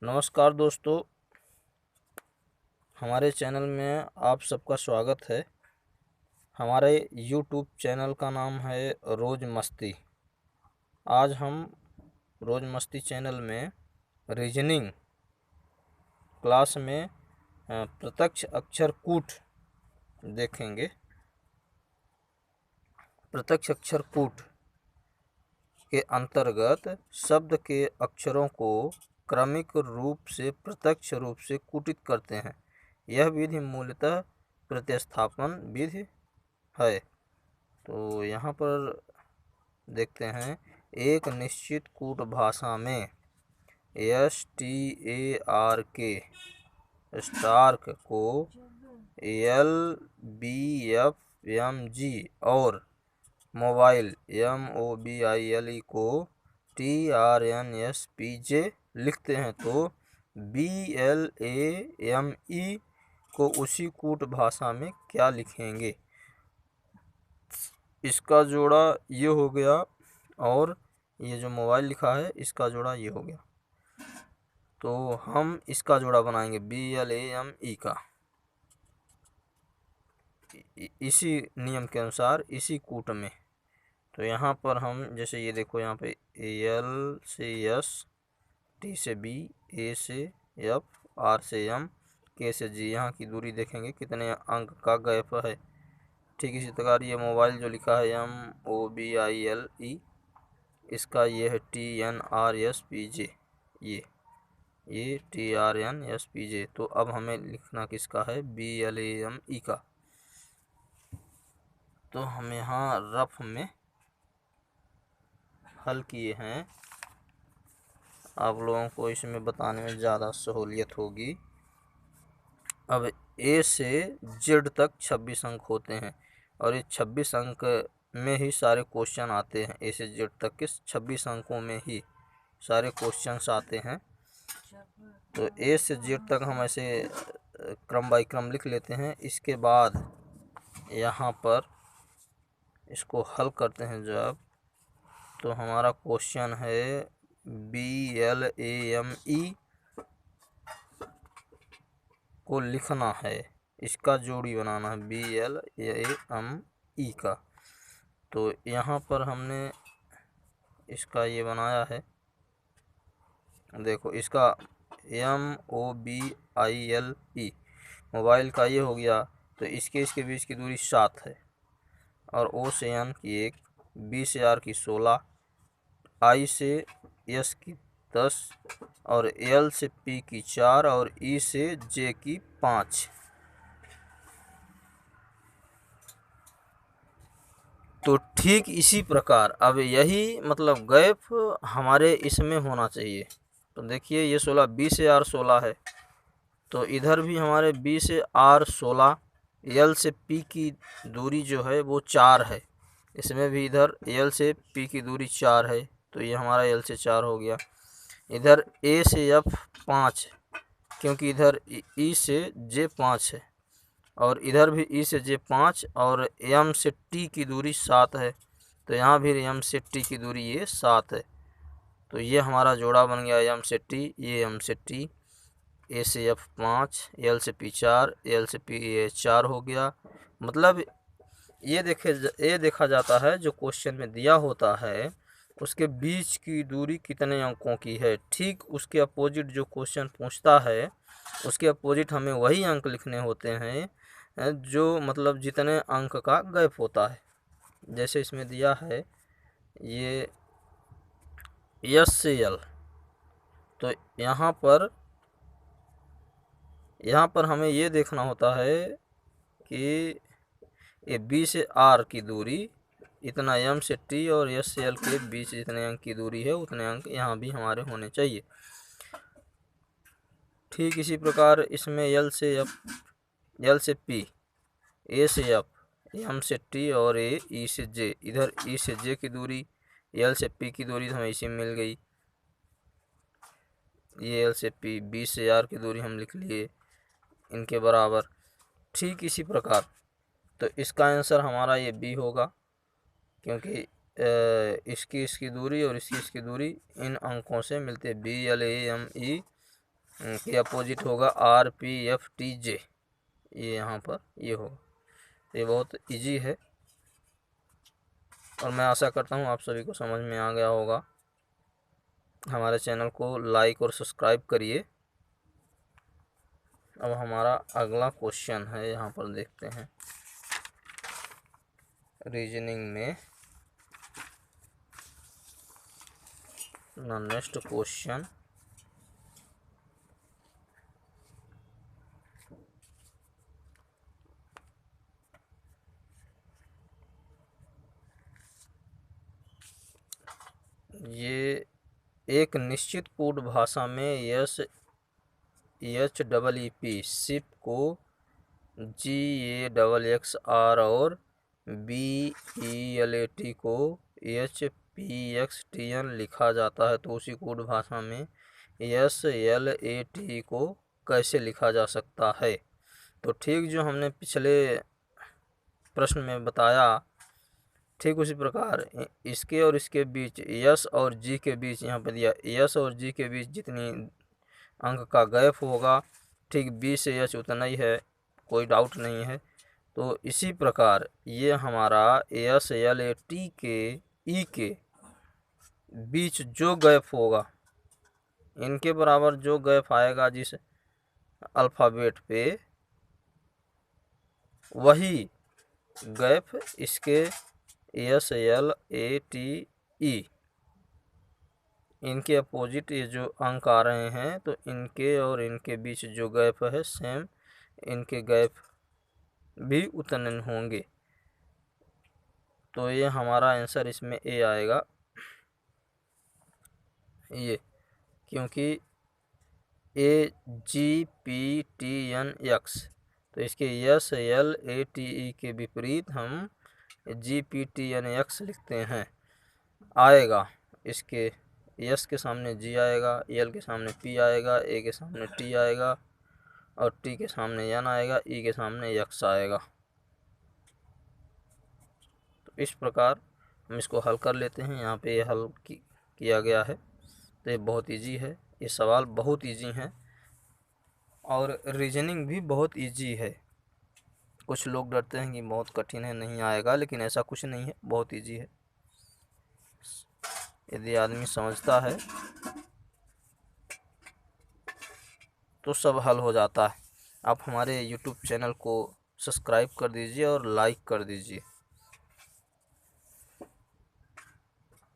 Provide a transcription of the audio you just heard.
नमस्कार दोस्तों, हमारे चैनल में आप सबका स्वागत है। हमारे YouTube चैनल का नाम है रोज़ मस्ती। आज हम रोज़ मस्ती चैनल में रीजनिंग क्लास में प्रत्यक्ष अक्षर कूट देखेंगे। प्रत्यक्ष अक्षर कूट के अंतर्गत शब्द के अक्षरों को क्रमिक रूप से प्रत्यक्ष रूप से कूटित करते हैं। यह विधि मूलतः प्रतिस्थापन विधि है। तो यहाँ पर देखते हैं, एक निश्चित कूट भाषा में STARK स्टार्क को LBFMG और मोबाइल MOBILE को TRNSPJ लिखते हैं, तो BLAME को उसी कूट भाषा में क्या लिखेंगे। इसका जोड़ा ये हो गया और ये जो मोबाइल लिखा है इसका जोड़ा ये हो गया। तो हम इसका जोड़ा बनाएंगे BLAME का, इसी नियम के अनुसार इसी कूट में। तो यहाँ पर हम जैसे ये देखो, यहाँ पे L से S, T से B, A से F, R से M, K से G, यहाँ की दूरी देखेंगे कितने अंक का गैप है। ठीक इसी प्रकार ये मोबाइल जो लिखा है MOBILE, इसका ये है TRNSPJ, ये TRNSPJ। तो अब हमें लिखना किसका है, BLAME का। तो हम यहाँ रफ में हल किए हैं, आप लोगों को इसमें बताने में ज़्यादा सहूलियत होगी। अब A से Z तक 26 अंक होते हैं और ये 26 अंक में ही सारे क्वेश्चन आते हैं। A से Z तक के 26 अंकों में ही सारे क्वेश्चंस आते हैं। तो A से Z तक हम ऐसे क्रम बाई क्रम लिख लेते हैं। इसके बाद यहाँ पर इसको हल करते हैं जब, तो हमारा क्वेश्चन है BLAME को लिखना है, इसका जोड़ी बनाना है BLAME का। तो यहाँ पर हमने इसका ये बनाया है, देखो इसका MOBILE मोबाइल का ये हो गया। तो इसके बीच की दूरी 7 है और O से N की 1, B से R की 16, I से S की 10 और L से P की 4 और E से J की 5। तो ठीक इसी प्रकार अब यही मतलब गैप हमारे इसमें होना चाहिए। तो देखिए ये 16, B से R 16 है, तो इधर भी हमारे B से R 16, L से P की दूरी जो है वो 4 है, इसमें भी इधर L से P की दूरी 4 है, तो ये हमारा L से 4 हो गया। इधर A से F 5, क्योंकि इधर E से J 5 है और इधर भी E से J 5 और M से T की दूरी 7 है, तो यहाँ भी M से T की दूरी ये 7 है। तो ये हमारा जोड़ा बन गया M से T, ये M से T, A से F 5, L से P 4, L से P ये 4 हो गया। मतलब ये देखा जाता है जो क्वेश्चन में दिया होता है उसके बीच की दूरी कितने अंकों की है। ठीक उसके अपोजिट जो क्वेश्चन पूछता है उसके अपोजिट हमें वही अंक लिखने होते हैं जो मतलब जितने अंक का गैप होता है। जैसे इसमें दिया है ये S से L, तो यहाँ पर हमें ये देखना होता है कि ये B से R की दूरी इतना, M से T और S से L के बीच जितने अंक की दूरी है उतने अंक यहाँ भी हमारे होने चाहिए। ठीक इसी प्रकार इसमें L से P, A से F, M से T और E से J, इधर E से J की दूरी, L से P की दूरी हमें इसी मिल गई, ये L से P, B से R की दूरी हम लिख लिए इनके बराबर। ठीक इसी प्रकार तो इसका आंसर हमारा ये B होगा, क्योंकि इसकी दूरी और इसकी दूरी इन अंकों से मिलते BLAME के अपोजिट होगा RPFTJ, ये यहाँ पर ये होगा। ये बहुत इजी है और मैं आशा करता हूँ आप सभी को समझ में आ गया होगा। हमारे चैनल को लाइक और सब्सक्राइब करिए। अब हमारा अगला क्वेश्चन है, यहाँ पर देखते हैं रीजनिंग में नेक्स्ट क्वेश्चन। ये एक निश्चित कोड भाषा में HEEP शिप को GAXXR और BELAT को HPXTN लिखा जाता है, तो उसी कोड भाषा में SLAT को कैसे लिखा जा सकता है। तो ठीक जो हमने पिछले प्रश्न में बताया, ठीक उसी प्रकार इसके और इसके बीच यस और जी के बीच, यहाँ पर दिया यस और जी के बीच जितनी अंक का गैप होगा, ठीक बी से एच उतना ही है, कोई डाउट नहीं है। तो इसी प्रकार ये हमारा SLAT के ई के बीच जो गैप होगा, इनके बराबर जो गैप आएगा जिस अल्फ़ाबेट पे, वही गैप इसके SLATE इनके अपोजिट ये जो अंक आ रहे हैं, तो इनके और इनके बीच जो गैप है सेम इनके गैप भी उतने होंगे। तो ये हमारा आंसर इसमें ए आएगा, ये, क्योंकि AGPTNX, तो इसके SLATE के विपरीत हम GPTNX लिखते हैं। आएगा इसके यस के सामने जी आएगा, एल के सामने पी आएगा, ए के सामने टी आएगा और टी के सामने एन आएगा, ई के सामने एक्स आएगा। तो इस प्रकार हम इसको हल कर लेते हैं। यहाँ पे ये हल किया गया है, तो ये बहुत इजी है, ये सवाल बहुत इजी हैं और रीजनिंग भी बहुत इजी है। कुछ लोग डरते हैं कि बहुत कठिन है, नहीं आएगा, लेकिन ऐसा कुछ नहीं है, बहुत इजी है। यदि आदमी समझता है तो सब हल हो जाता है। आप हमारे YouTube चैनल को सब्सक्राइब कर दीजिए और लाइक कर दीजिए।